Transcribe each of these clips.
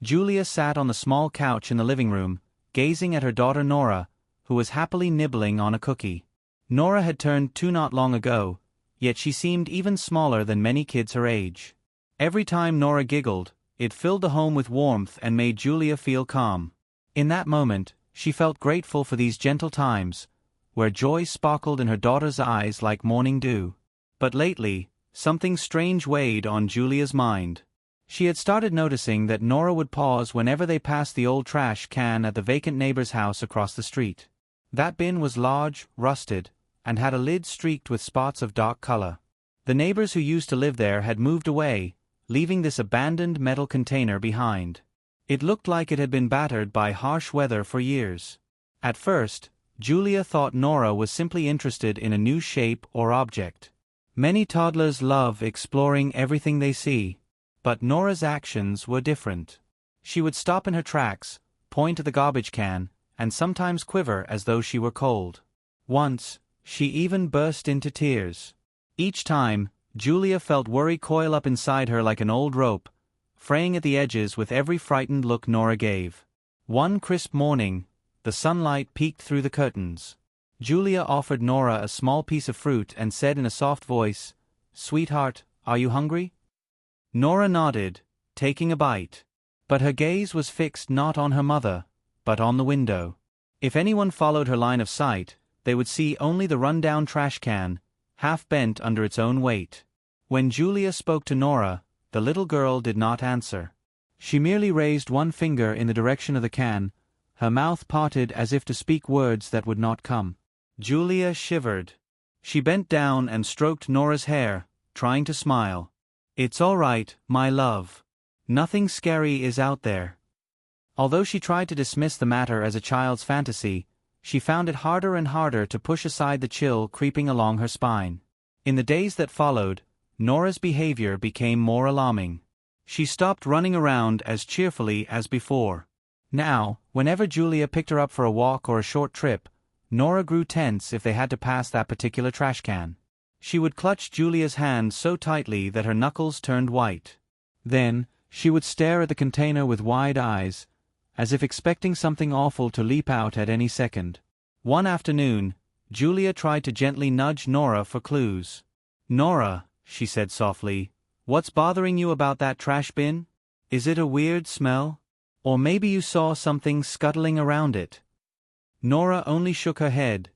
Julia sat on the small couch in the living room, gazing at her daughter Nora, who was happily nibbling on a cookie. Nora had turned 2 not long ago, yet she seemed even smaller than many kids her age. Every time Nora giggled, it filled the home with warmth and made Julia feel calm. In that moment, she felt grateful for these gentle times, where joy sparkled in her daughter's eyes like morning dew. But lately, something strange weighed on Julia's mind. She had started noticing that Nora would pause whenever they passed the old trash can at the vacant neighbor's house across the street. That bin was large, rusted, and had a lid streaked with spots of dark color. The neighbors who used to live there had moved away, leaving this abandoned metal container behind. It looked like it had been battered by harsh weather for years. At first, Julia thought Nora was simply interested in a new shape or object. Many toddlers love exploring everything they see. But Nora's actions were different. She would stop in her tracks, point to the garbage can, and sometimes quiver as though she were cold. Once, she even burst into tears. Each time, Julia felt worry coil up inside her like an old rope, fraying at the edges with every frightened look Nora gave. One crisp morning, the sunlight peeked through the curtains. Julia offered Nora a small piece of fruit and said in a soft voice, "Sweetheart, are you hungry?" Nora nodded, taking a bite. But her gaze was fixed not on her mother, but on the window. If anyone followed her line of sight, they would see only the run-down trash can, half bent under its own weight. When Julia spoke to Nora, the little girl did not answer. She merely raised one finger in the direction of the can, her mouth parted as if to speak words that would not come. Julia shivered. She bent down and stroked Nora's hair, trying to smile. "It's all right, my love. Nothing scary is out there." Although she tried to dismiss the matter as a child's fantasy, she found it harder and harder to push aside the chill creeping along her spine. In the days that followed, Nora's behavior became more alarming. She stopped running around as cheerfully as before. Now, whenever Julia picked her up for a walk or a short trip, Nora grew tense if they had to pass that particular trash can. She would clutch Julia's hand so tightly that her knuckles turned white. Then, she would stare at the container with wide eyes, as if expecting something awful to leap out at any second. One afternoon, Julia tried to gently nudge Nora for clues. "Nora," she said softly, "what's bothering you about that trash bin? Is it a weird smell? Or maybe you saw something scuttling around it?" Nora only shook her head,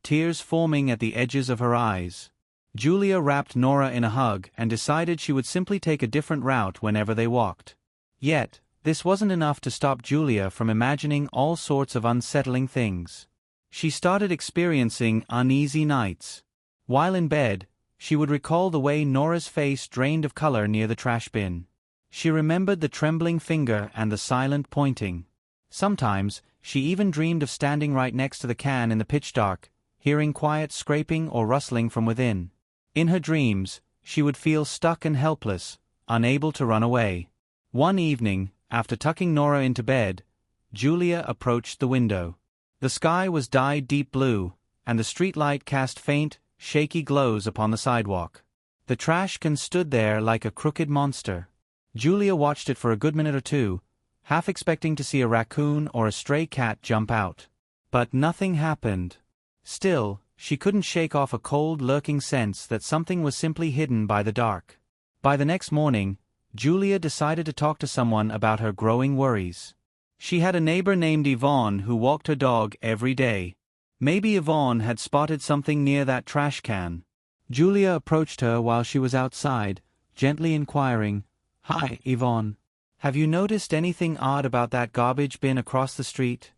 tears forming at the edges of her eyes. Julia wrapped Nora in a hug and decided she would simply take a different route whenever they walked. Yet, this wasn't enough to stop Julia from imagining all sorts of unsettling things. She started experiencing uneasy nights. While in bed, she would recall the way Nora's face drained of color near the trash bin. She remembered the trembling finger and the silent pointing. Sometimes, she even dreamed of standing right next to the can in the pitch dark, hearing quiet scraping or rustling from within. In her dreams, she would feel stuck and helpless, unable to run away. One evening, after tucking Nora into bed, Julia approached the window. The sky was dyed deep blue, and the streetlight cast faint, shaky glows upon the sidewalk. The trash can stood there like a crooked monster. Julia watched it for a good minute or two, half expecting to see a raccoon or a stray cat jump out. But nothing happened. Still, she couldn't shake off a cold, lurking sense that something was simply hidden by the dark. By the next morning, Julia decided to talk to someone about her growing worries. She had a neighbor named Yvonne who walked her dog every day. Maybe Yvonne had spotted something near that trash can. Julia approached her while she was outside, gently inquiring, "Hi, Yvonne. Have you noticed anything odd about that garbage bin across the street?"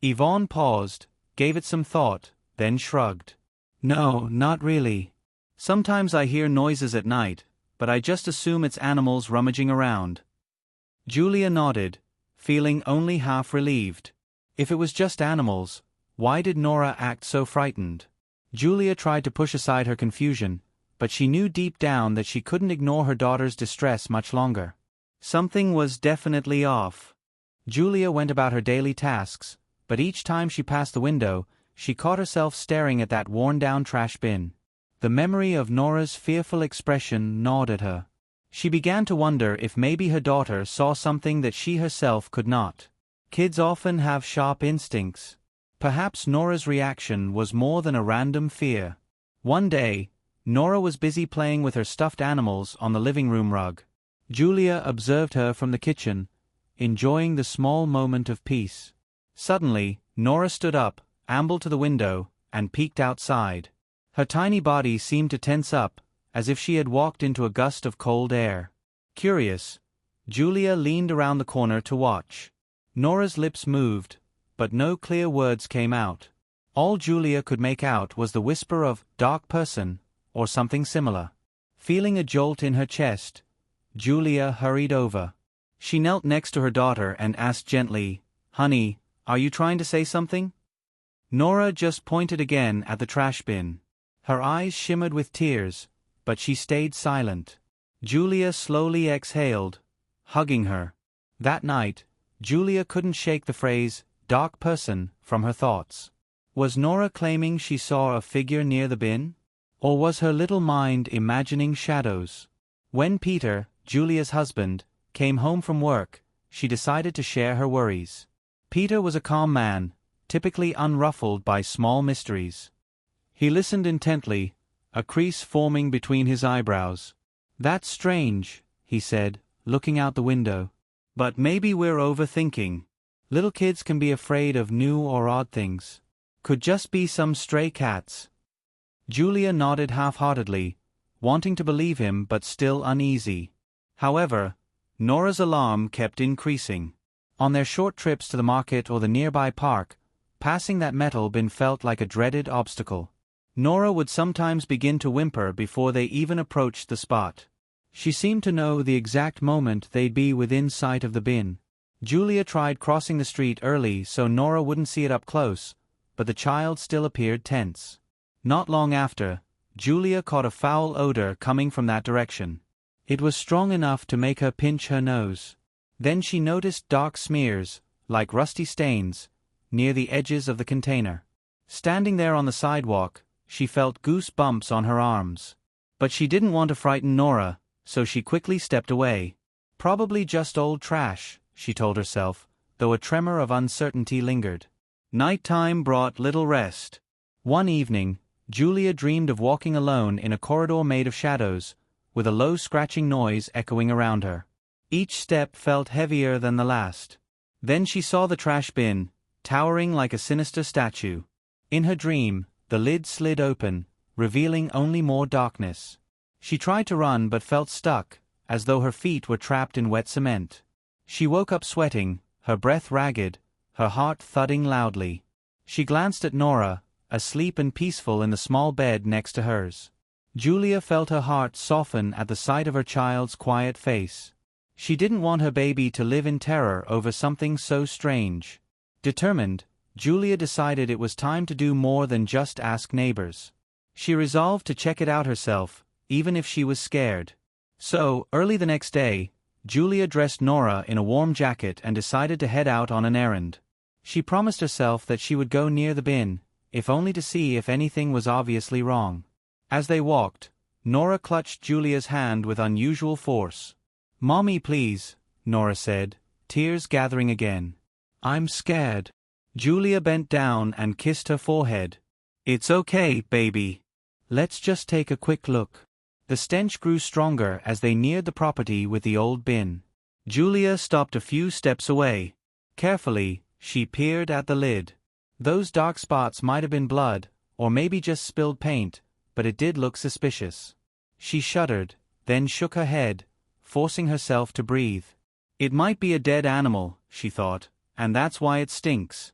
Yvonne paused, gave it some thought, then shrugged. "No, not really. Sometimes I hear noises at night, but I just assume it's animals rummaging around." Julia nodded, feeling only half relieved. If it was just animals, why did Nora act so frightened? Julia tried to push aside her confusion, but she knew deep down that she couldn't ignore her daughter's distress much longer. Something was definitely off. Julia went about her daily tasks, but each time she passed the window, she caught herself staring at that worn-down trash bin. The memory of Nora's fearful expression gnawed at her. She began to wonder if maybe her daughter saw something that she herself could not. Kids often have sharp instincts. Perhaps Nora's reaction was more than a random fear. One day, Nora was busy playing with her stuffed animals on the living room rug. Julia observed her from the kitchen, enjoying the small moment of peace. Suddenly, Nora stood up, ambled to the window, and peeked outside. Her tiny body seemed to tense up, as if she had walked into a gust of cold air. Curious, Julia leaned around the corner to watch. Nora's lips moved, but no clear words came out. All Julia could make out was the whisper of "dark person," or something similar. Feeling a jolt in her chest, Julia hurried over. She knelt next to her daughter and asked gently, "Honey, are you trying to say something?" Nora just pointed again at the trash bin. Her eyes shimmered with tears, but she stayed silent. Julia slowly exhaled, hugging her. That night, Julia couldn't shake the phrase, "dark person," from her thoughts. Was Nora claiming she saw a figure near the bin? Or was her little mind imagining shadows? When Peter, Julia's husband, came home from work, she decided to share her worries. Peter was a calm man, typically unruffled by small mysteries. He listened intently, a crease forming between his eyebrows. "That's strange," he said, looking out the window. "But maybe we're overthinking. Little kids can be afraid of new or odd things. Could just be some stray cats." Julia nodded half-heartedly, wanting to believe him but still uneasy. However, Nora's alarm kept increasing. On their short trips to the market or the nearby park, passing that metal bin felt like a dreaded obstacle. Nora would sometimes begin to whimper before they even approached the spot. She seemed to know the exact moment they'd be within sight of the bin. Julia tried crossing the street early so Nora wouldn't see it up close, but the child still appeared tense. Not long after, Julia caught a foul odor coming from that direction. It was strong enough to make her pinch her nose. Then she noticed dark smears, like rusty stains, near the edges of the container. Standing there on the sidewalk, she felt goose bumps on her arms. But she didn't want to frighten Nora, so she quickly stepped away. Probably just old trash, she told herself, though a tremor of uncertainty lingered. Nighttime brought little rest. One evening, Julia dreamed of walking alone in a corridor made of shadows, with a low scratching noise echoing around her. Each step felt heavier than the last. Then she saw the trash bin, towering like a sinister statue. In her dream, the lid slid open, revealing only more darkness. She tried to run but felt stuck, as though her feet were trapped in wet cement. She woke up sweating, her breath ragged, her heart thudding loudly. She glanced at Nora, asleep and peaceful in the small bed next to hers. Julia felt her heart soften at the sight of her child's quiet face. She didn't want her baby to live in terror over something so strange. Determined, Julia decided it was time to do more than just ask neighbors. She resolved to check it out herself, even if she was scared. So, early the next day, Julia dressed Nora in a warm jacket and decided to head out on an errand. She promised herself that she would go near the bin, if only to see if anything was obviously wrong. As they walked, Nora clutched Julia's hand with unusual force. "Mommy, please," Nora said, tears gathering again. "I'm scared." Julia bent down and kissed her forehead. "It's okay, baby. Let's just take a quick look." The stench grew stronger as they neared the property with the old bin. Julia stopped a few steps away. Carefully, she peered at the lid. Those dark spots might have been blood, or maybe just spilled paint, but it did look suspicious. She shuddered, then shook her head, forcing herself to breathe. It might be a dead animal, she thought, and that's why it stinks.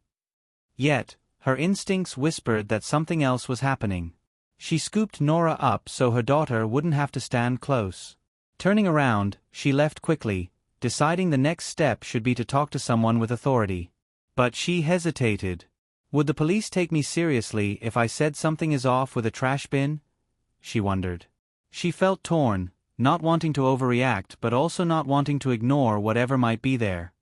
Yet, her instincts whispered that something else was happening. She scooped Nora up so her daughter wouldn't have to stand close. Turning around, she left quickly, deciding the next step should be to talk to someone with authority. But she hesitated. Would the police take me seriously if I said something is off with a trash bin? She wondered. She felt torn, not wanting to overreact but also not wanting to ignore whatever might be there.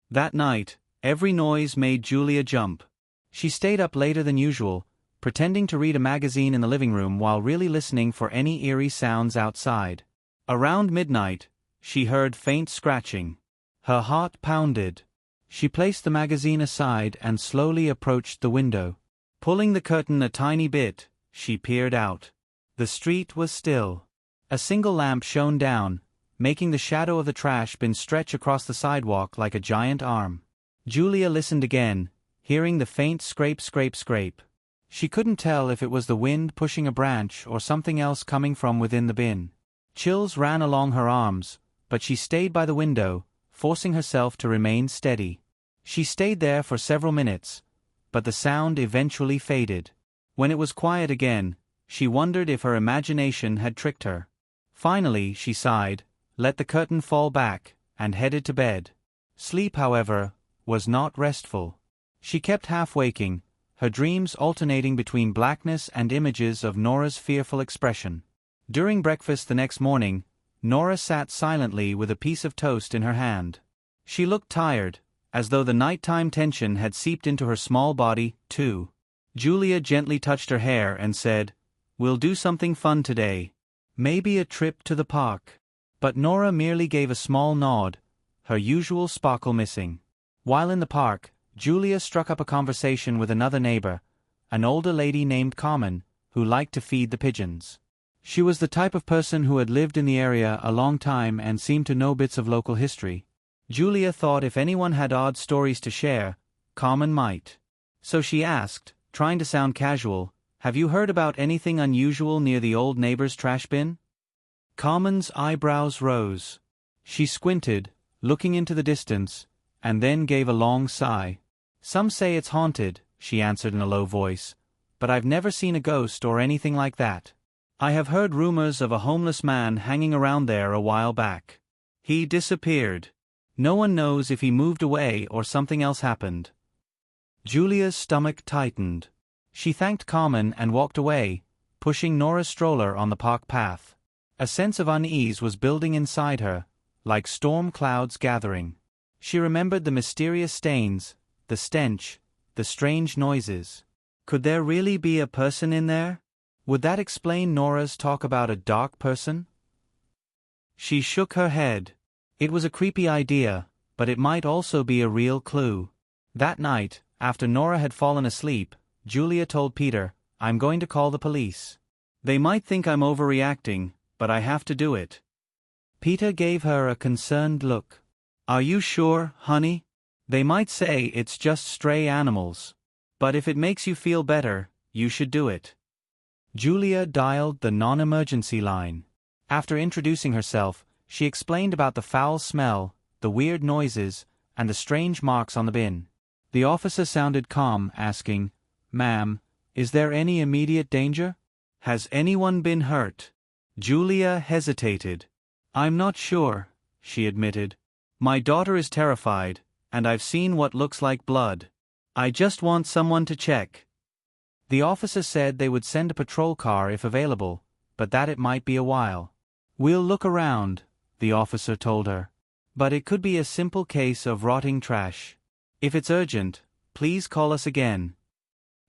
That night, every noise made Julia jump. She stayed up later than usual, pretending to read a magazine in the living room while really listening for any eerie sounds outside. Around midnight, she heard faint scratching. Her heart pounded. She placed the magazine aside and slowly approached the window. Pulling the curtain a tiny bit, she peered out. The street was still. A single lamp shone down, making the shadow of the trash bin stretch across the sidewalk like a giant arm. Julia listened again, hearing the faint scrape scrape scrape. She couldn't tell if it was the wind pushing a branch or something else coming from within the bin. Chills ran along her arms, but she stayed by the window, forcing herself to remain steady. She stayed there for several minutes, but the sound eventually faded. When it was quiet again, she wondered if her imagination had tricked her. Finally, she sighed, let the curtain fall back, and headed to bed. Sleep, however, was not restful. She kept half-waking, her dreams alternating between blackness and images of Nora's fearful expression. During breakfast the next morning, Nora sat silently with a piece of toast in her hand. She looked tired, as though the nighttime tension had seeped into her small body, too. Julia gently touched her hair and said, "We'll do something fun today. Maybe a trip to the park." But Nora merely gave a small nod, her usual sparkle missing. While in the park, Julia struck up a conversation with another neighbor, an older lady named Carmen, who liked to feed the pigeons. She was the type of person who had lived in the area a long time and seemed to know bits of local history. Julia thought if anyone had odd stories to share, Carmen might. So she asked, trying to sound casual, "Have you heard about anything unusual near the old neighbor's trash bin?" Carmen's eyebrows rose. She squinted, looking into the distance, and then gave a long sigh. "Some say it's haunted," she answered in a low voice, "but I've never seen a ghost or anything like that. I have heard rumors of a homeless man hanging around there a while back. He disappeared. No one knows if he moved away or something else happened." Julia's stomach tightened. She thanked Carmen and walked away, pushing Nora's stroller on the park path. A sense of unease was building inside her, like storm clouds gathering. She remembered the mysterious stains, the stench, the strange noises. Could there really be a person in there? Would that explain Nora's talk about a dark person? She shook her head. It was a creepy idea, but it might also be a real clue. That night, after Nora had fallen asleep, Julia told Peter, "I'm going to call the police. They might think I'm overreacting, but I have to do it." Peter gave her a concerned look. "Are you sure, honey? They might say it's just stray animals. But if it makes you feel better, you should do it." Julia dialed the non-emergency line. After introducing herself, she explained about the foul smell, the weird noises, and the strange marks on the bin. The officer sounded calm, asking, "Ma'am, is there any immediate danger? Has anyone been hurt?" Julia hesitated. "I'm not sure," she admitted. "My daughter is terrified, and I've seen what looks like blood. I just want someone to check." The officer said they would send a patrol car if available, but that it might be a while. "We'll look around," the officer told her. "But it could be a simple case of rotting trash. If it's urgent, please call us again."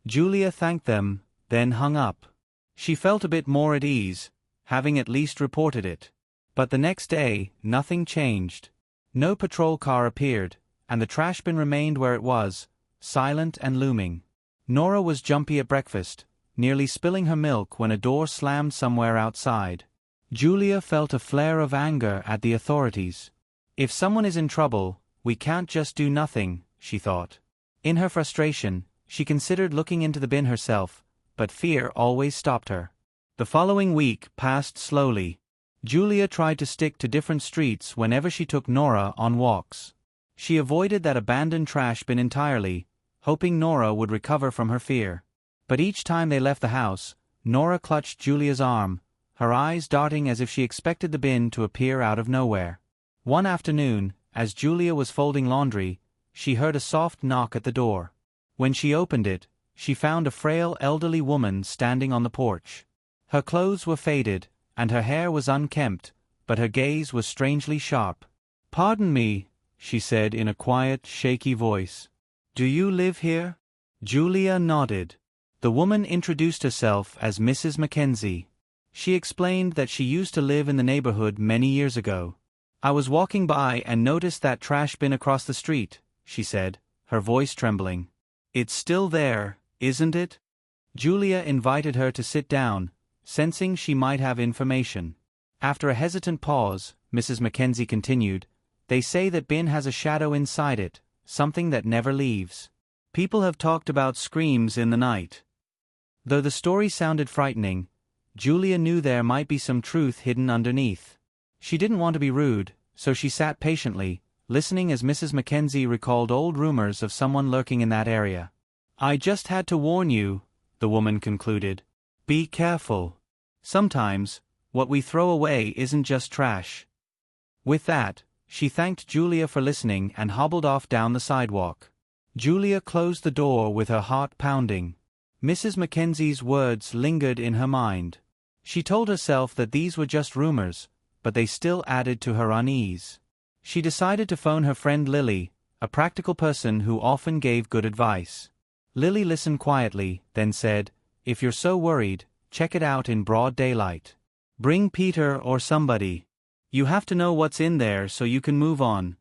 Julia thanked them, then hung up. She felt a bit more at ease, having at least reported it. But the next day, nothing changed. No patrol car appeared, and the trash bin remained where it was, silent and looming. Nora was jumpy at breakfast, nearly spilling her milk when a door slammed somewhere outside. Julia felt a flare of anger at the authorities. If someone is in trouble, we can't just do nothing, she thought. In her frustration, she considered looking into the bin herself, but fear always stopped her. The following week passed slowly. Julia tried to stick to different streets whenever she took Nora on walks. She avoided that abandoned trash bin entirely, hoping Nora would recover from her fear. But each time they left the house, Nora clutched Julia's arm, her eyes darting as if she expected the bin to appear out of nowhere. One afternoon, as Julia was folding laundry, she heard a soft knock at the door. When she opened it, she found a frail elderly woman standing on the porch. Her clothes were faded, and her hair was unkempt, but her gaze was strangely sharp. "Pardon me," she said in a quiet, shaky voice. "Do you live here?" Julia nodded. The woman introduced herself as Mrs. Mackenzie. She explained that she used to live in the neighborhood many years ago. I was walking by and noticed that trash bin across the street, she said, her voice trembling. It's still there, isn't it? Julia invited her to sit down, sensing she might have information. After a hesitant pause, Mrs. Mackenzie continued, They say that bin has a shadow inside it, something that never leaves. People have talked about screams in the night. Though the story sounded frightening, Julia knew there might be some truth hidden underneath. She didn't want to be rude, so she sat patiently, listening as Mrs. Mackenzie recalled old rumors of someone lurking in that area. I just had to warn you, the woman concluded. Be careful. Sometimes, what we throw away isn't just trash. With that, she thanked Julia for listening and hobbled off down the sidewalk. Julia closed the door with her heart pounding. Mrs. Mackenzie's words lingered in her mind. She told herself that these were just rumors, but they still added to her unease. She decided to phone her friend Lily, a practical person who often gave good advice. Lily listened quietly, then said, If you're so worried, check it out in broad daylight. Bring Peter or somebody. You have to know what's in there so you can move on.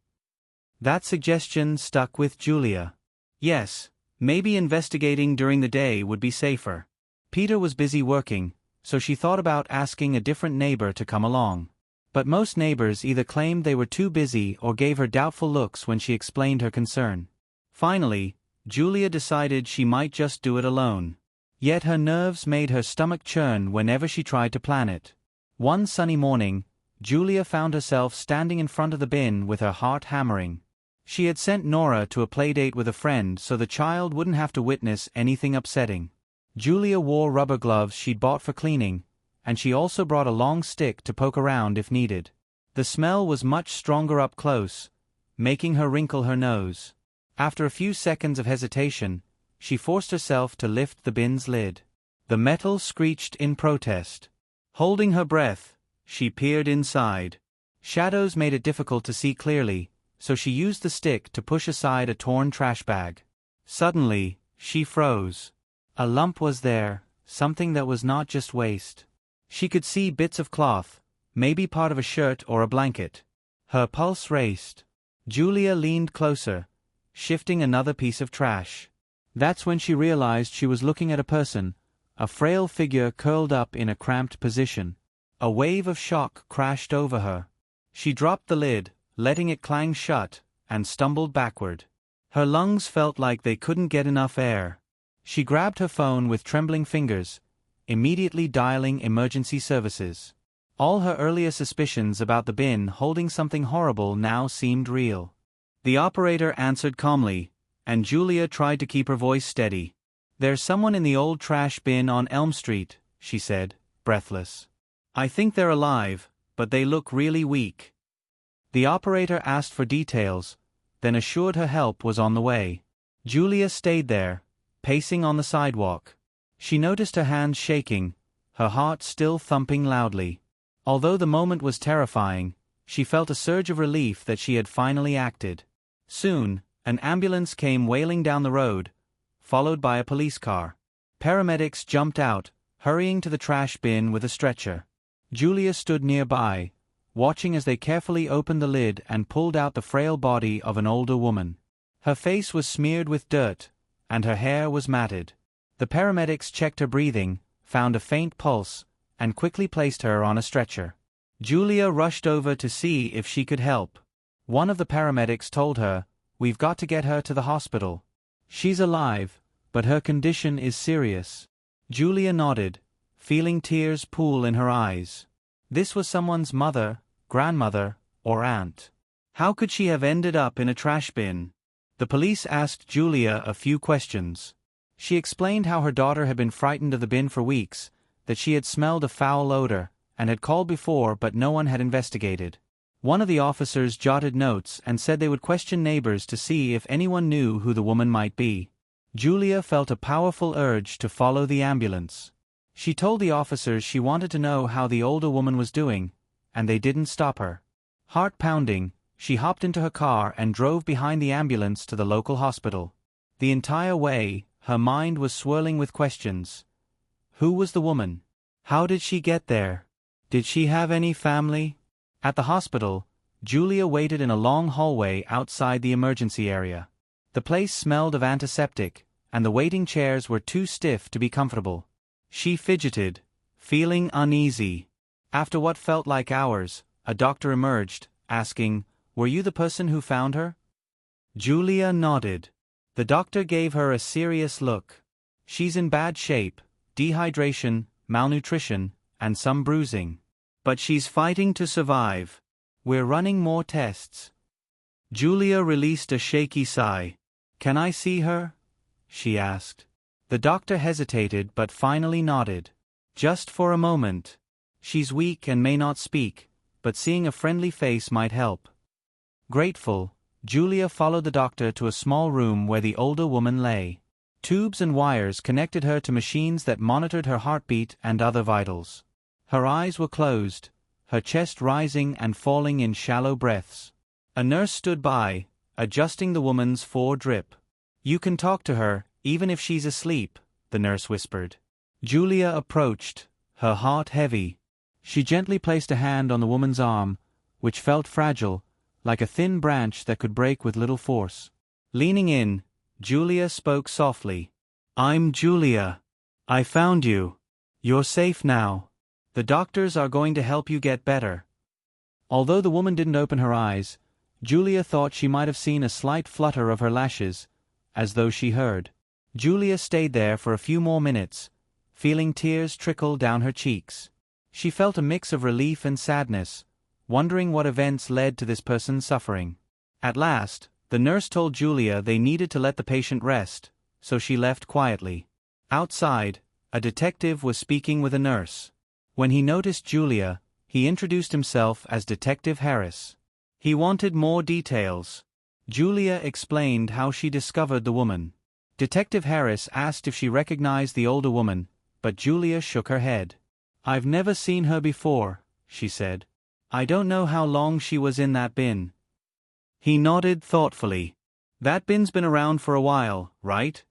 That suggestion stuck with Julia. Yes, maybe investigating during the day would be safer. Peter was busy working, so she thought about asking a different neighbor to come along. But most neighbors either claimed they were too busy or gave her doubtful looks when she explained her concern. Finally, Julia decided she might just do it alone. Yet her nerves made her stomach churn whenever she tried to plan it. One sunny morning, Julia found herself standing in front of the bin with her heart hammering. She had sent Nora to a playdate with a friend so the child wouldn't have to witness anything upsetting. Julia wore rubber gloves she'd bought for cleaning, and she also brought a long stick to poke around if needed. The smell was much stronger up close, making her wrinkle her nose. After a few seconds of hesitation, she forced herself to lift the bin's lid. The metal screeched in protest. Holding her breath, she peered inside. Shadows made it difficult to see clearly, so she used the stick to push aside a torn trash bag. Suddenly, she froze. A lump was there, something that was not just waste. She could see bits of cloth, maybe part of a shirt or a blanket. Her pulse raced. Julia leaned closer, shifting another piece of trash. That's when she realized she was looking at a person, a frail figure curled up in a cramped position. A wave of shock crashed over her. She dropped the lid, letting it clang shut, and stumbled backward. Her lungs felt like they couldn't get enough air. She grabbed her phone with trembling fingers, immediately dialing emergency services. All her earlier suspicions about the bin holding something horrible now seemed real. The operator answered calmly, and Julia tried to keep her voice steady. There's someone in the old trash bin on Elm Street, she said, breathless. I think they're alive, but they look really weak. The operator asked for details, then assured her help was on the way. Julia stayed there, pacing on the sidewalk. She noticed her hands shaking, her heart still thumping loudly. Although the moment was terrifying, she felt a surge of relief that she had finally acted. Soon, an ambulance came wailing down the road, followed by a police car. Paramedics jumped out, hurrying to the trash bin with a stretcher. Julia stood nearby, watching as they carefully opened the lid and pulled out the frail body of an older woman. Her face was smeared with dirt, and her hair was matted. The paramedics checked her breathing, found a faint pulse, and quickly placed her on a stretcher. Julia rushed over to see if she could help. One of the paramedics told her, "We've got to get her to the hospital. She's alive, but her condition is serious." Julia nodded, feeling tears pool in her eyes. This was someone's mother, grandmother, or aunt. How could she have ended up in a trash bin? The police asked Julia a few questions. She explained how her daughter had been frightened of the bin for weeks, that she had smelled a foul odor, and had called before but no one had investigated. One of the officers jotted notes and said they would question neighbors to see if anyone knew who the woman might be. Julia felt a powerful urge to follow the ambulance. She told the officers she wanted to know how the older woman was doing, and they didn't stop her. Heart pounding, she hopped into her car and drove behind the ambulance to the local hospital. The entire way, her mind was swirling with questions. Who was the woman? How did she get there? Did she have any family? At the hospital, Julia waited in a long hallway outside the emergency area. The place smelled of antiseptic, and the waiting chairs were too stiff to be comfortable. She fidgeted, feeling uneasy. After what felt like hours, a doctor emerged, asking, "Were you the person who found her?" Julia nodded. The doctor gave her a serious look. "She's in bad shape, dehydration, malnutrition, and some bruising. But she's fighting to survive. We're running more tests." Julia released a shaky sigh. "Can I see her?" she asked. The doctor hesitated but finally nodded. "Just for a moment. She's weak and may not speak, but seeing a friendly face might help." Grateful, Julia followed the doctor to a small room where the older woman lay. Tubes and wires connected her to machines that monitored her heartbeat and other vitals. Her eyes were closed, her chest rising and falling in shallow breaths. A nurse stood by, adjusting the woman's drip. "You can talk to her, even if she's asleep," the nurse whispered. Julia approached, her heart heavy. She gently placed a hand on the woman's arm, which felt fragile, like a thin branch that could break with little force. Leaning in, Julia spoke softly. "I'm Julia. I found you. You're safe now. The doctors are going to help you get better." Although the woman didn't open her eyes, Julia thought she might have seen a slight flutter of her lashes, as though she heard. Julia stayed there for a few more minutes, feeling tears trickle down her cheeks. She felt a mix of relief and sadness, wondering what events led to this person's suffering. At last, the nurse told Julia they needed to let the patient rest, so she left quietly. Outside, a detective was speaking with a nurse. When he noticed Julia, he introduced himself as Detective Harris. He wanted more details. Julia explained how she discovered the woman. Detective Harris asked if she recognized the older woman, but Julia shook her head. "I've never seen her before," she said. "I don't know how long she was in that bin." He nodded thoughtfully. "That bin's been around for a while, right?"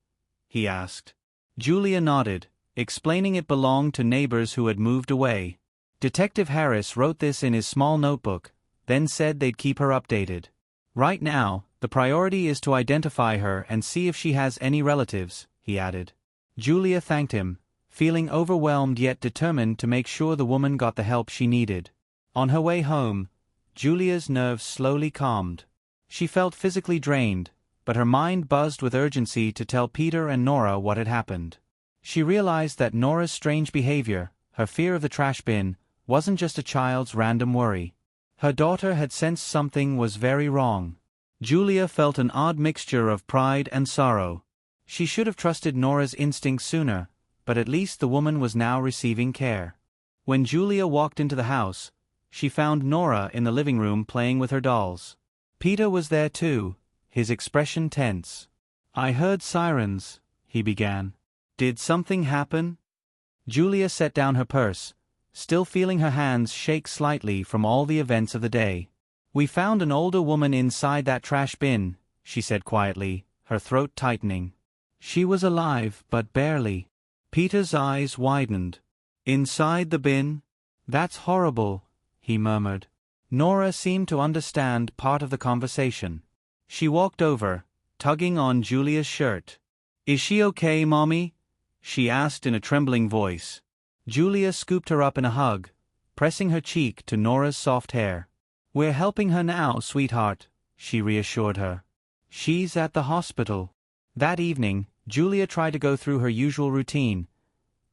he asked. Julia nodded, explaining it belonged to neighbors who had moved away. Detective Harris wrote this in his small notebook, then said they'd keep her updated. "Right now, the priority is to identify her and see if she has any relatives," he added. Julia thanked him, feeling overwhelmed yet determined to make sure the woman got the help she needed. On her way home, Julia's nerves slowly calmed. She felt physically drained, but her mind buzzed with urgency to tell Peter and Nora what had happened. She realized that Nora's strange behavior, her fear of the trash bin, wasn't just a child's random worry. Her daughter had sensed something was very wrong. Julia felt an odd mixture of pride and sorrow. She should have trusted Nora's instincts sooner, but at least the woman was now receiving care. When Julia walked into the house, she found Nora in the living room playing with her dolls. Peter was there too, his expression tense. "I heard sirens," he began. "Did something happen?" Julia set down her purse, still feeling her hands shake slightly from all the events of the day. "We found an older woman inside that trash bin," she said quietly, her throat tightening. "She was alive, but barely." Peter's eyes widened. "Inside the bin? That's horrible," he murmured. Nora seemed to understand part of the conversation. She walked over, tugging on Julia's shirt. "Is she okay, Mommy?" she asked in a trembling voice. Julia scooped her up in a hug, pressing her cheek to Nora's soft hair. "We're helping her now, sweetheart," she reassured her. "She's at the hospital." That evening, Julia tried to go through her usual routine: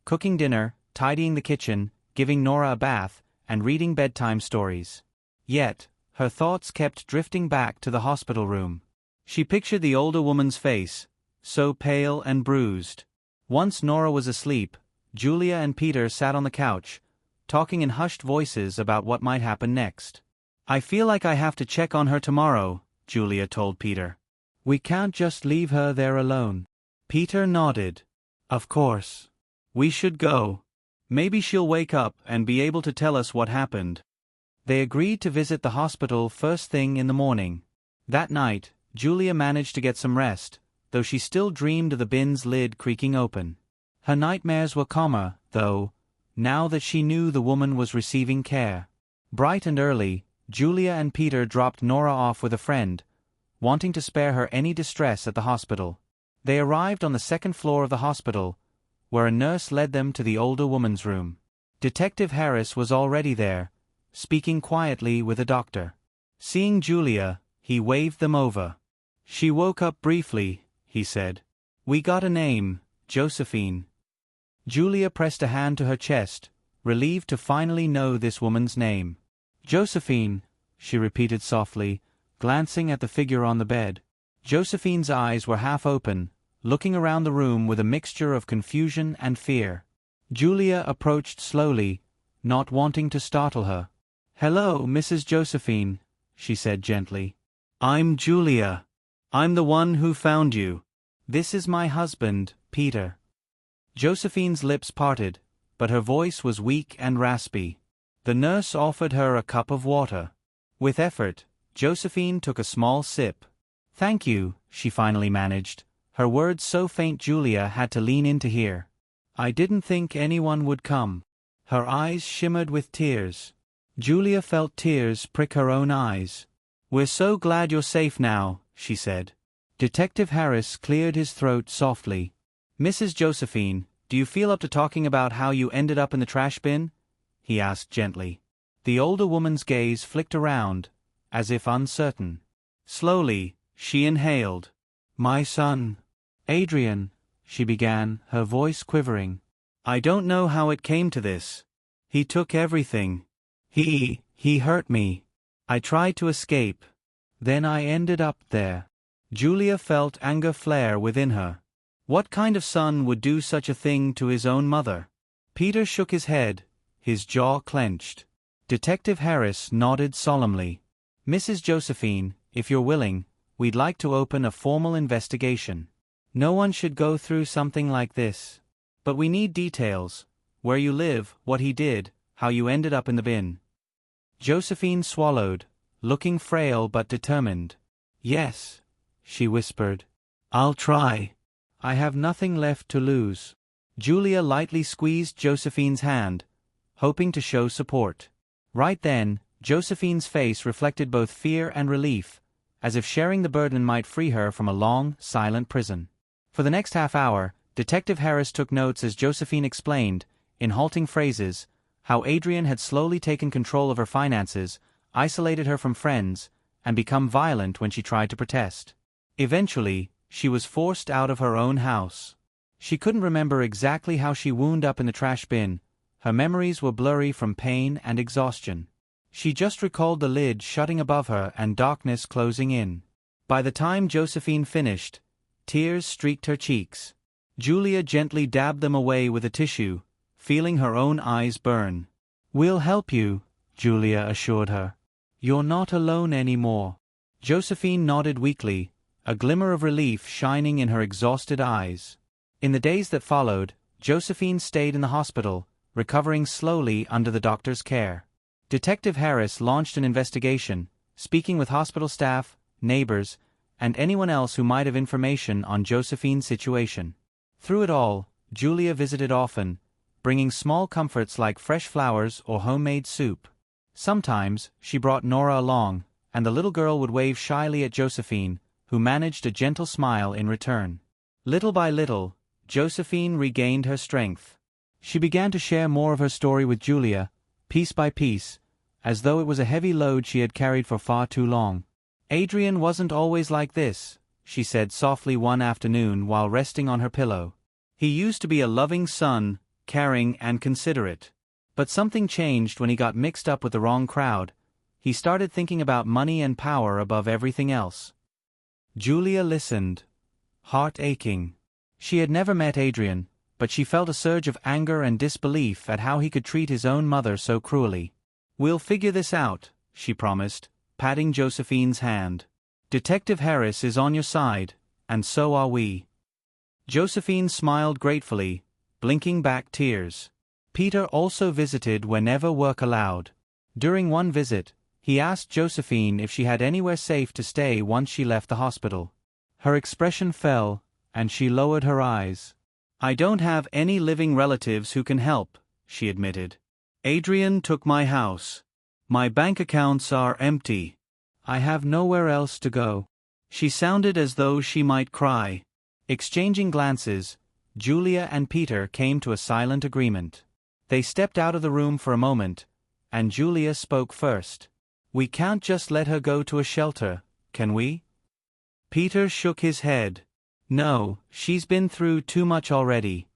cooking dinner, tidying the kitchen, giving Nora a bath, and reading bedtime stories. Yet, her thoughts kept drifting back to the hospital room. She pictured the older woman's face, so pale and bruised. Once Nora was asleep, Julia and Peter sat on the couch, talking in hushed voices about what might happen next. "I feel like I have to check on her tomorrow," Julia told Peter. "We can't just leave her there alone." Peter nodded. "Of course. We should go. Maybe she'll wake up and be able to tell us what happened." They agreed to visit the hospital first thing in the morning. That night, Julia managed to get some rest, though she still dreamed of the bin's lid creaking open. Her nightmares were calmer, though, now that she knew the woman was receiving care. Bright and early, Julia and Peter dropped Nora off with a friend, wanting to spare her any distress at the hospital. They arrived on the second floor of the hospital, where a nurse led them to the older woman's room. Detective Harris was already there, speaking quietly with a doctor. Seeing Julia, he waved them over. "She woke up briefly," he said. "We got a name, Josephine." Julia pressed a hand to her chest, relieved to finally know this woman's name. "Josephine," she repeated softly, glancing at the figure on the bed. Josephine's eyes were half open, looking around the room with a mixture of confusion and fear. Julia approached slowly, not wanting to startle her. "Hello, Mrs. Josephine," she said gently. "I'm Julia. I'm the one who found you. This is my husband, Peter." Josephine's lips parted, but her voice was weak and raspy. The nurse offered her a cup of water. With effort, Josephine took a small sip. "Thank you," she finally managed, her words so faint Julia had to lean in to hear. "I didn't think anyone would come." Her eyes shimmered with tears. Julia felt tears prick her own eyes. "We're so glad you're safe now," she said. Detective Harris cleared his throat softly. "Mrs. Josephine, do you feel up to talking about how you ended up in the trash bin?" he asked gently. The older woman's gaze flicked around, as if uncertain. Slowly, she inhaled. "My son, Adrian," she began, her voice quivering. "I don't know how it came to this. He took everything. He hurt me. I tried to escape. Then I ended up there." Julia felt anger flare within her. What kind of son would do such a thing to his own mother? Peter shook his head, his jaw clenched. Detective Harris nodded solemnly. "Mrs. Josephine, if you're willing, we'd like to open a formal investigation. No one should go through something like this. But we need details: where you live, what he did, how you ended up in the bin." Josephine swallowed, looking frail but determined. "Yes," she whispered. "I'll try. I have nothing left to lose." Julia lightly squeezed Josephine's hand, hoping to show support. Right then, Josephine's face reflected both fear and relief, as if sharing the burden might free her from a long, silent prison. For the next half hour, Detective Harris took notes as Josephine explained, in halting phrases, how Adrian had slowly taken control of her finances, isolated her from friends, and become violent when she tried to protest. Eventually, she was forced out of her own house. She couldn't remember exactly how she wound up in the trash bin. Her memories were blurry from pain and exhaustion. She just recalled the lid shutting above her and darkness closing in. By the time Josephine finished, tears streaked her cheeks. Julia gently dabbed them away with a tissue, feeling her own eyes burn. "We'll help you," Julia assured her. "You're not alone anymore." Josephine nodded weakly, a glimmer of relief shining in her exhausted eyes. In the days that followed, Josephine stayed in the hospital, recovering slowly under the doctor's care. Detective Harris launched an investigation, speaking with hospital staff, neighbors, and anyone else who might have information on Josephine's situation. Through it all, Julia visited often, bringing small comforts like fresh flowers or homemade soup. Sometimes, she brought Nora along, and the little girl would wave shyly at Josephine, who managed a gentle smile in return. Little by little, Josephine regained her strength. She began to share more of her story with Julia, piece by piece, as though it was a heavy load she had carried for far too long. "Adrian wasn't always like this," she said softly one afternoon while resting on her pillow. "He used to be a loving son, caring and considerate. But something changed when he got mixed up with the wrong crowd. He started thinking about money and power above everything else." Julia listened, heart aching. She had never met Adrian, but she felt a surge of anger and disbelief at how he could treat his own mother so cruelly. "We'll figure this out," she promised, patting Josephine's hand. "Detective Harris is on your side, and so are we." Josephine smiled gratefully, blinking back tears. Peter also visited whenever work allowed. During one visit, he asked Josephine if she had anywhere safe to stay once she left the hospital. Her expression fell, and she lowered her eyes. "I don't have any living relatives who can help," she admitted. "Adrian took my house. My bank accounts are empty. I have nowhere else to go. She sounded as though she might cry. Exchanging glances, Julia and Peter came to a silent agreement. They stepped out of the room for a moment, and Julia spoke first. We can't just let her go to a shelter, can we? Peter shook his head. No, she's been through too much already.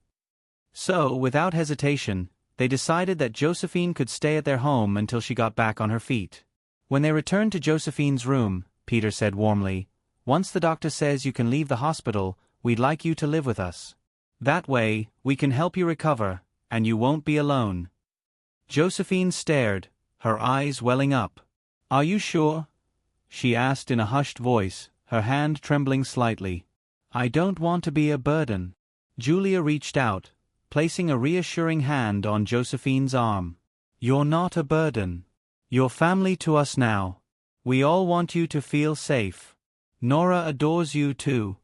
So, without hesitation, they decided that Josephine could stay at their home until she got back on her feet. When they returned to Josephine's room, Peter said warmly, "Once the doctor says you can leave the hospital, we'd like you to live with us. That way, we can help you recover, and you won't be alone." Josephine stared, her eyes welling up. "Are you sure?" she asked in a hushed voice, her hand trembling slightly. "I don't want to be a burden." Julia reached out, placing a reassuring hand on Josephine's arm. "You're not a burden. You're family to us now. We all want you to feel safe. Nora adores you too."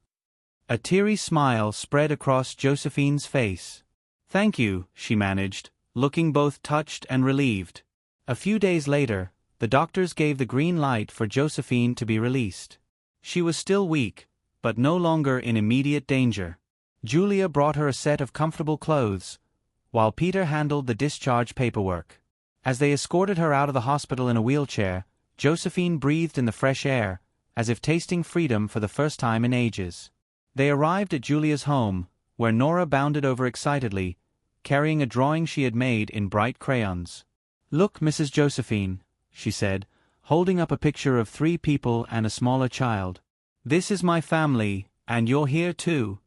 A teary smile spread across Josephine's face. "Thank you," she managed, looking both touched and relieved. A few days later, the doctors gave the green light for Josephine to be released. She was still weak, but no longer in immediate danger. Julia brought her a set of comfortable clothes, while Peter handled the discharge paperwork. As they escorted her out of the hospital in a wheelchair, Josephine breathed in the fresh air, as if tasting freedom for the first time in ages. They arrived at Julia's home, where Nora bounded over excitedly, carrying a drawing she had made in bright crayons. "Look, Mrs. Josephine," she said, holding up a picture of 3 people and a smaller child. "This is my family, and you're here too."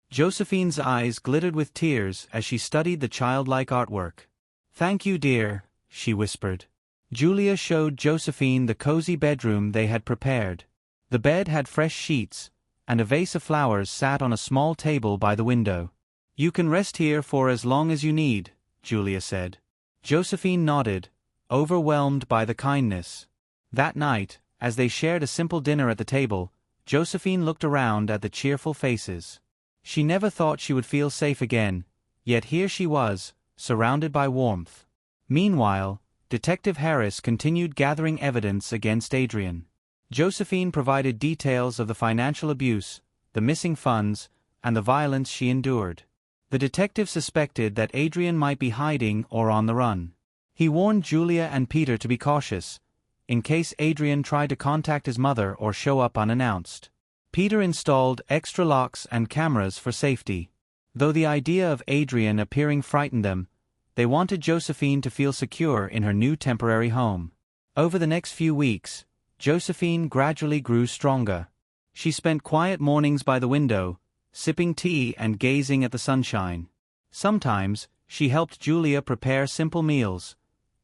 Josephine's eyes glittered with tears as she studied the childlike artwork. "Thank you, dear," she whispered. Julia showed Josephine the cozy bedroom they had prepared. The bed had fresh sheets, and a vase of flowers sat on a small table by the window. "You can rest here for as long as you need," Julia said. Josephine nodded, overwhelmed by the kindness. That night, as they shared a simple dinner at the table, Josephine looked around at the cheerful faces. She never thought she would feel safe again, yet here she was, surrounded by warmth. Meanwhile, Detective Harris continued gathering evidence against Adrian. Josephine provided details of the financial abuse, the missing funds, and the violence she endured. The detective suspected that Adrian might be hiding or on the run. He warned Julia and Peter to be cautious, in case Adrian tried to contact his mother or show up unannounced. Peter installed extra locks and cameras for safety. Though the idea of Adrian appearing frightened them, they wanted Josephine to feel secure in her new temporary home. Over the next few weeks, Josephine gradually grew stronger. She spent quiet mornings by the window, sipping tea and gazing at the sunshine. Sometimes, she helped Julia prepare simple meals,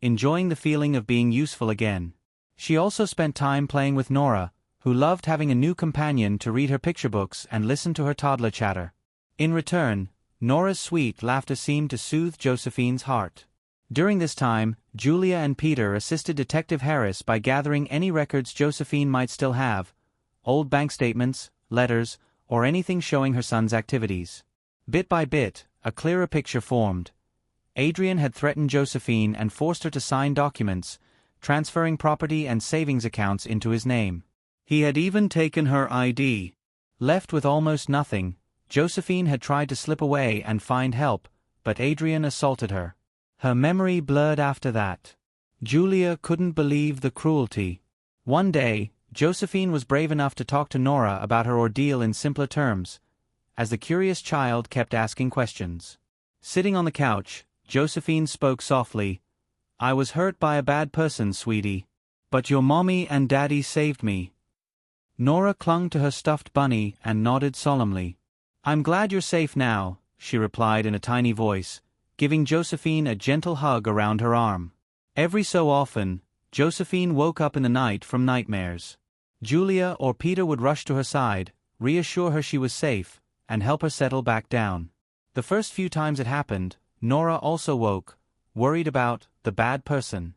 enjoying the feeling of being useful again. She also spent time playing with Nora, who loved having a new companion to read her picture books and listen to her toddler chatter. In return, Nora's sweet laughter seemed to soothe Josephine's heart. During this time, Julia and Peter assisted Detective Harris by gathering any records Josephine might still have, old bank statements, letters, or anything showing her son's activities. Bit by bit, a clearer picture formed. Adrian had threatened Josephine and forced her to sign documents, transferring property and savings accounts into his name. He had even taken her ID. Left with almost nothing, Josephine had tried to slip away and find help, but Adrian assaulted her. Her memory blurred after that. Julia couldn't believe the cruelty. One day, Josephine was brave enough to talk to Nora about her ordeal in simpler terms, as the curious child kept asking questions. Sitting on the couch, Josephine spoke softly. "I was hurt by a bad person, sweetie. But your mommy and daddy saved me." Nora clung to her stuffed bunny and nodded solemnly. "I'm glad you're safe now," she replied in a tiny voice, giving Josephine a gentle hug around her arm. Every so often, Josephine woke up in the night from nightmares. Julia or Peter would rush to her side, reassure her she was safe, and help her settle back down. The first few times it happened, Nora also woke, worried about the bad person.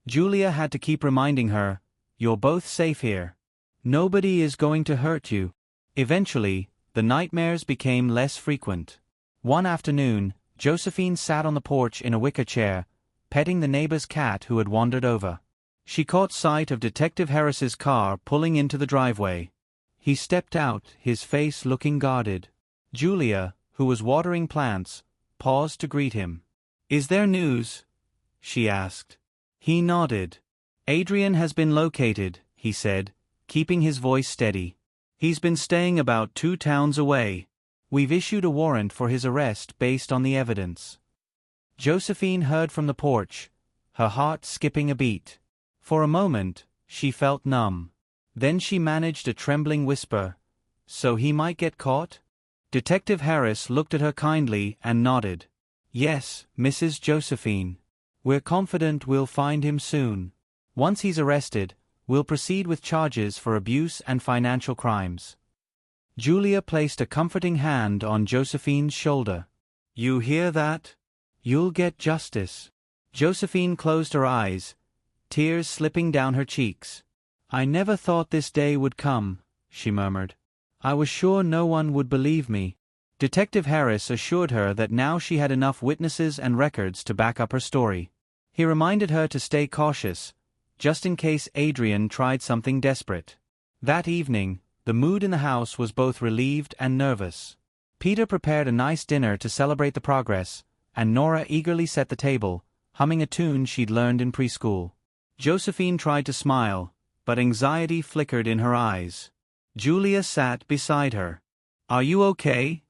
Julia had to keep reminding her, "You're both safe here. Nobody is going to hurt you." Eventually, the nightmares became less frequent. One afternoon, Josephine sat on the porch in a wicker chair, petting the neighbor's cat who had wandered over. She caught sight of Detective Harris's car pulling into the driveway. He stepped out, his face looking guarded. Julia, who was watering plants, paused to greet him. "Is there news?" she asked. He nodded. "Adrian has been located," he said, keeping his voice steady. "He's been staying about 2 towns away. We've issued a warrant for his arrest based on the evidence." Josephine heard from the porch, her heart skipping a beat. For a moment, she felt numb. Then she managed a trembling whisper, "So he might get caught?" Detective Harris looked at her kindly and nodded. "Yes, Mrs. Josephine. We're confident we'll find him soon. Once he's arrested, we'll proceed with charges for abuse and financial crimes." Julia placed a comforting hand on Josephine's shoulder. "You hear that? You'll get justice." Josephine closed her eyes, tears slipping down her cheeks. "I never thought this day would come," she murmured. "I was sure no one would believe me." Detective Harris assured her that now she had enough witnesses and records to back up her story. He reminded her to stay cautious, just in case Adrian tried something desperate. That evening, the mood in the house was both relieved and nervous. Peter prepared a nice dinner to celebrate the progress, and Nora eagerly set the table, humming a tune she'd learned in preschool. Josephine tried to smile, but anxiety flickered in her eyes. Julia sat beside her. "Are you okay?"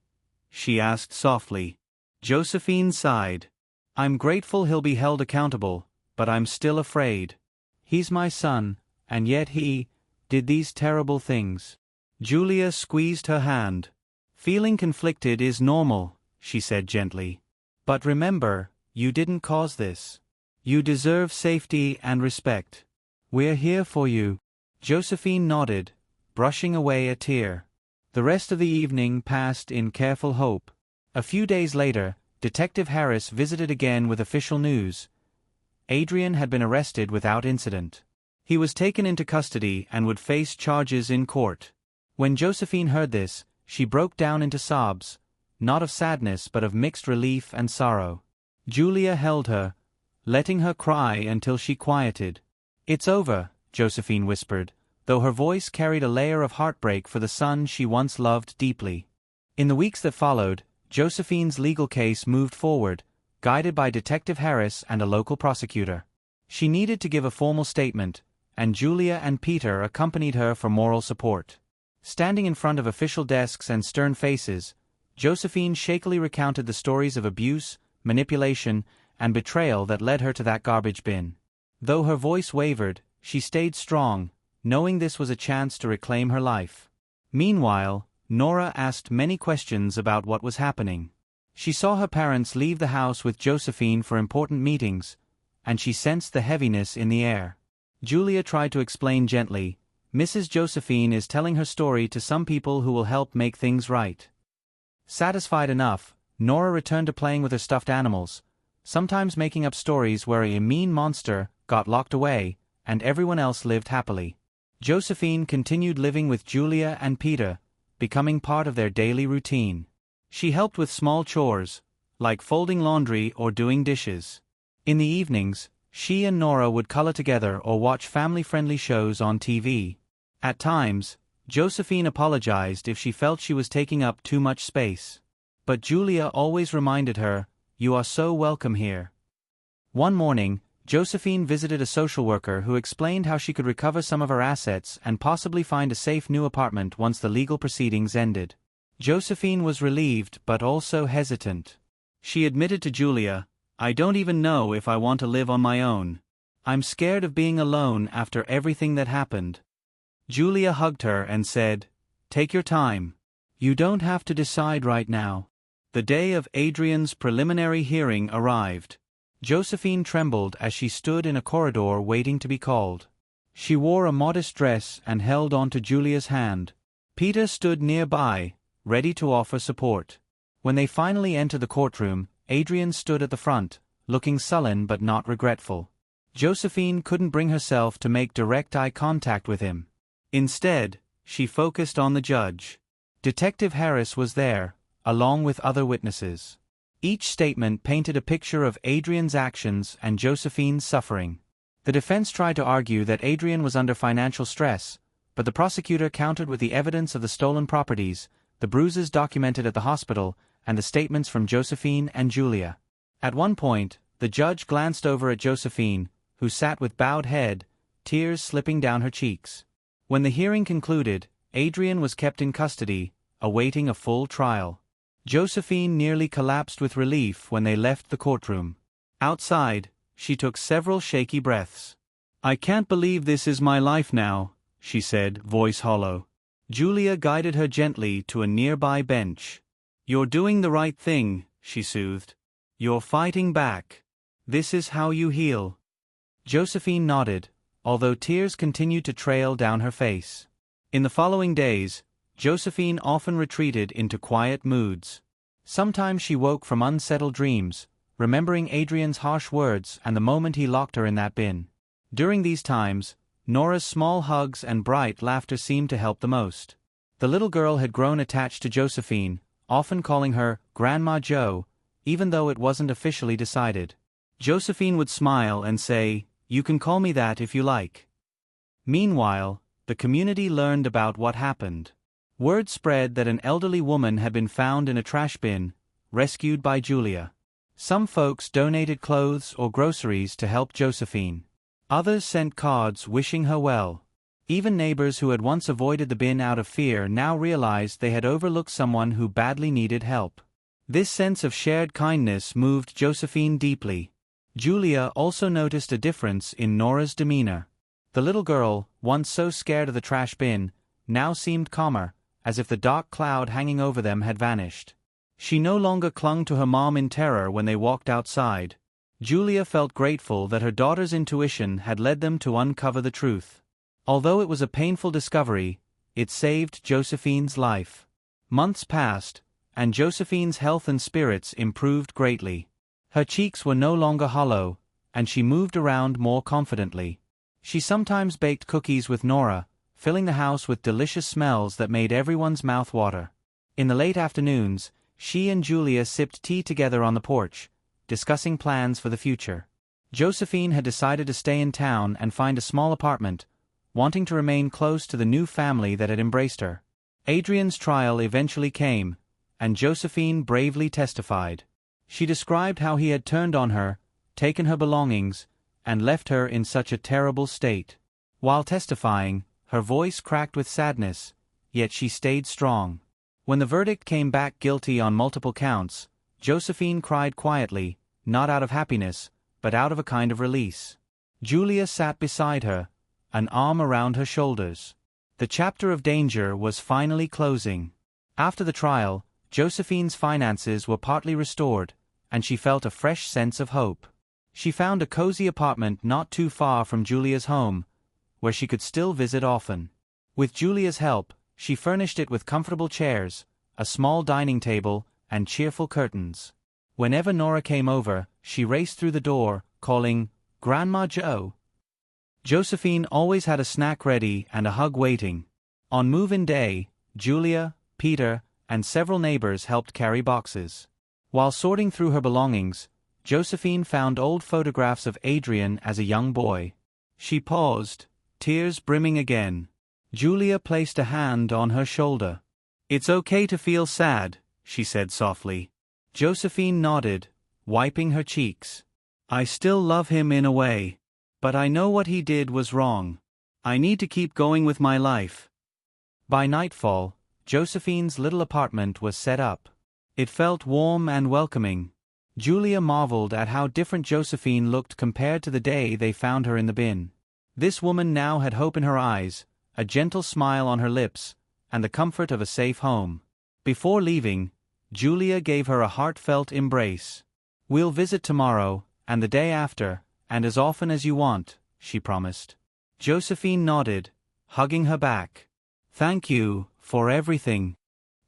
she asked softly. Josephine sighed. "I'm grateful he'll be held accountable, but I'm still afraid. He's my son, and yet he did these terrible things." Julia squeezed her hand. "Feeling conflicted is normal," she said gently. "But remember, you didn't cause this. You deserve safety and respect. We're here for you." Josephine nodded, brushing away a tear. The rest of the evening passed in careful hope. A few days later, Detective Harris visited again with official news. Adrian had been arrested without incident. He was taken into custody and would face charges in court. When Josephine heard this, she broke down into sobs, not of sadness but of mixed relief and sorrow. Julia held her, letting her cry until she quieted. "It's over," Josephine whispered, though her voice carried a layer of heartbreak for the son she once loved deeply. In the weeks that followed, Josephine's legal case moved forward, guided by Detective Harris and a local prosecutor. She needed to give a formal statement, and Julia and Peter accompanied her for moral support. Standing in front of official desks and stern faces, Josephine shakily recounted the stories of abuse, manipulation, and betrayal that led her to that garbage bin. Though her voice wavered, she stayed strong, knowing this was a chance to reclaim her life. Meanwhile, Nora asked many questions about what was happening. She saw her parents leave the house with Josephine for important meetings, and she sensed the heaviness in the air. Julia tried to explain gently, "Mrs. Josephine is telling her story to some people who will help make things right." Satisfied enough, Nora returned to playing with her stuffed animals, sometimes making up stories where a mean monster got locked away, and everyone else lived happily. Josephine continued living with Julia and Peter, becoming part of their daily routine. She helped with small chores, like folding laundry or doing dishes. In the evenings, she and Nora would color together or watch family-friendly shows on TV. At times, Josephine apologized if she felt she was taking up too much space. But Julia always reminded her, "You are so welcome here." One morning, Josephine visited a social worker who explained how she could recover some of her assets and possibly find a safe new apartment once the legal proceedings ended. Josephine was relieved but also hesitant. She admitted to Julia, "I don't even know if I want to live on my own. I'm scared of being alone after everything that happened." Julia hugged her and said, "Take your time. You don't have to decide right now." The day of Adrian's preliminary hearing arrived. Josephine trembled as she stood in a corridor waiting to be called. She wore a modest dress and held onto Julia's hand. Peter stood nearby, ready to offer support. When they finally entered the courtroom, Adrian stood at the front, looking sullen but not regretful. Josephine couldn't bring herself to make direct eye contact with him. Instead, she focused on the judge. Detective Harris was there, along with other witnesses. Each statement painted a picture of Adrian's actions and Josephine's suffering. The defense tried to argue that Adrian was under financial stress, but the prosecutor countered with the evidence of the stolen properties, the bruises documented at the hospital, and the statements from Josephine and Julia. At one point, the judge glanced over at Josephine, who sat with bowed head, tears slipping down her cheeks. When the hearing concluded, Adrian was kept in custody, awaiting a full trial. Josephine nearly collapsed with relief when they left the courtroom. Outside, she took several shaky breaths. "I can't believe this is my life now," she said, voice hollow. Julia guided her gently to a nearby bench. "You're doing the right thing," she soothed. "You're fighting back. This is how you heal." Josephine nodded, although tears continued to trail down her face. In the following days, Josephine often retreated into quiet moods. Sometimes she woke from unsettled dreams, remembering Adrian's harsh words and the moment he locked her in that bin. During these times, Nora's small hugs and bright laughter seemed to help the most. The little girl had grown attached to Josephine, often calling her Grandma Jo, even though it wasn't officially decided. Josephine would smile and say, "You can call me that if you like." Meanwhile, the community learned about what happened. Word spread that an elderly woman had been found in a trash bin, rescued by Julia. Some folks donated clothes or groceries to help Josephine. Others sent cards wishing her well. Even neighbors who had once avoided the bin out of fear now realized they had overlooked someone who badly needed help. This sense of shared kindness moved Josephine deeply. Julia also noticed a difference in Nora's demeanor. The little girl, once so scared of the trash bin, now seemed calmer, as if the dark cloud hanging over them had vanished. She no longer clung to her mom in terror when they walked outside. Julia felt grateful that her daughter's intuition had led them to uncover the truth. Although it was a painful discovery, it saved Josephine's life. Months passed, and Josephine's health and spirits improved greatly. Her cheeks were no longer hollow, and she moved around more confidently. She sometimes baked cookies with Nora, filling the house with delicious smells that made everyone's mouth water. In the late afternoons, she and Julia sipped tea together on the porch, discussing plans for the future. Josephine had decided to stay in town and find a small apartment, wanting to remain close to the new family that had embraced her. Adrian's trial eventually came, and Josephine bravely testified. She described how he had turned on her, taken her belongings, and left her in such a terrible state. While testifying, her voice cracked with sadness, yet she stayed strong. When the verdict came back guilty on multiple counts, Josephine cried quietly, not out of happiness, but out of a kind of release. Julia sat beside her, an arm around her shoulders. The chapter of danger was finally closing. After the trial, Josephine's finances were partly restored, and she felt a fresh sense of hope. She found a cozy apartment not too far from Julia's home, where she could still visit often. With Julia's help, she furnished it with comfortable chairs, a small dining table, and cheerful curtains. Whenever Nora came over, she raced through the door, calling, "Grandma Jo." Josephine always had a snack ready and a hug waiting. On move-in day, Julia, Peter, and several neighbors helped carry boxes. While sorting through her belongings, Josephine found old photographs of Adrian as a young boy. She paused, tears brimming again. Julia placed a hand on her shoulder. "It's okay to feel sad," she said softly. Josephine nodded, wiping her cheeks. "I still love him in a way. But I know what he did was wrong. I need to keep going with my life." By nightfall, Josephine's little apartment was set up. It felt warm and welcoming. Julia marveled at how different Josephine looked compared to the day they found her in the bin. This woman now had hope in her eyes, a gentle smile on her lips, and the comfort of a safe home. Before leaving, Julia gave her a heartfelt embrace. "We'll visit tomorrow, and the day after, and as often as you want," she promised. Josephine nodded, hugging her back. "Thank you for everything."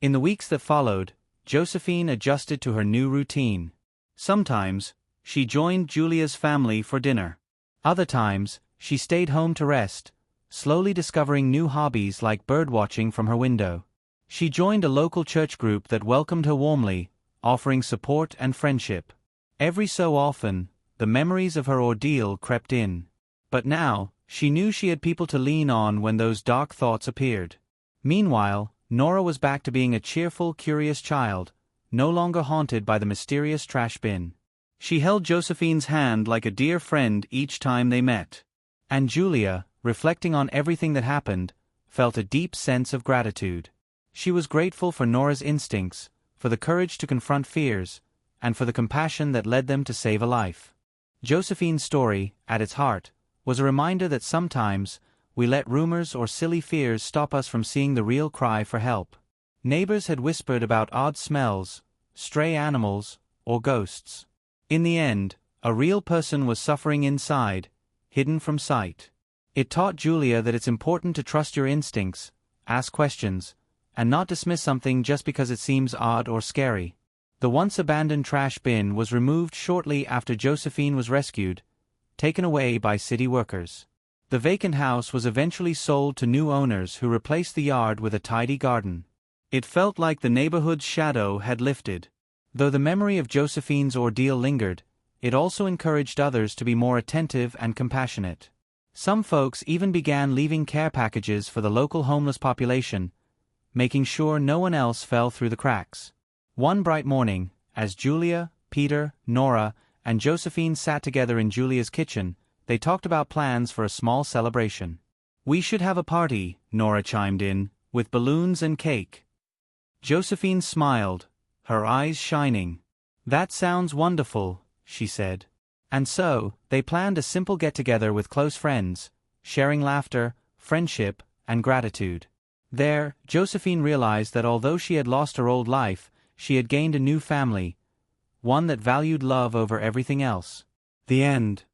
In the weeks that followed, Josephine adjusted to her new routine. Sometimes, she joined Julia's family for dinner. Other times, she stayed home to rest, slowly discovering new hobbies like birdwatching from her window. She joined a local church group that welcomed her warmly, offering support and friendship. Every so often, the memories of her ordeal crept in. But now, she knew she had people to lean on when those dark thoughts appeared. Meanwhile, Nora was back to being a cheerful, curious child, no longer haunted by the mysterious trash bin. She held Josephine's hand like a dear friend each time they met. And Julia, reflecting on everything that happened, felt a deep sense of gratitude. She was grateful for Nora's instincts, for the courage to confront fears, and for the compassion that led them to save a life. Josephine's story, at its heart, was a reminder that sometimes, we let rumors or silly fears stop us from seeing the real cry for help. Neighbors had whispered about odd smells, stray animals, or ghosts. In the end, a real person was suffering inside, hidden from sight. It taught Julia that it's important to trust your instincts, ask questions, and not dismiss something just because it seems odd or scary. The once abandoned trash bin was removed shortly after Josephine was rescued, taken away by city workers. The vacant house was eventually sold to new owners who replaced the yard with a tidy garden. It felt like the neighborhood's shadow had lifted. Though the memory of Josephine's ordeal lingered, it also encouraged others to be more attentive and compassionate. Some folks even began leaving care packages for the local homeless population, making sure no one else fell through the cracks. One bright morning, as Julia, Peter, Nora, and Josephine sat together in Julia's kitchen, they talked about plans for a small celebration. "We should have a party," Nora chimed in, "with balloons and cake." Josephine smiled, her eyes shining. "That sounds wonderful," she said. And so, they planned a simple get-together with close friends, sharing laughter, friendship, and gratitude. There, Josephine realized that although she had lost her old life, she had gained a new family, one that valued love over everything else. The end.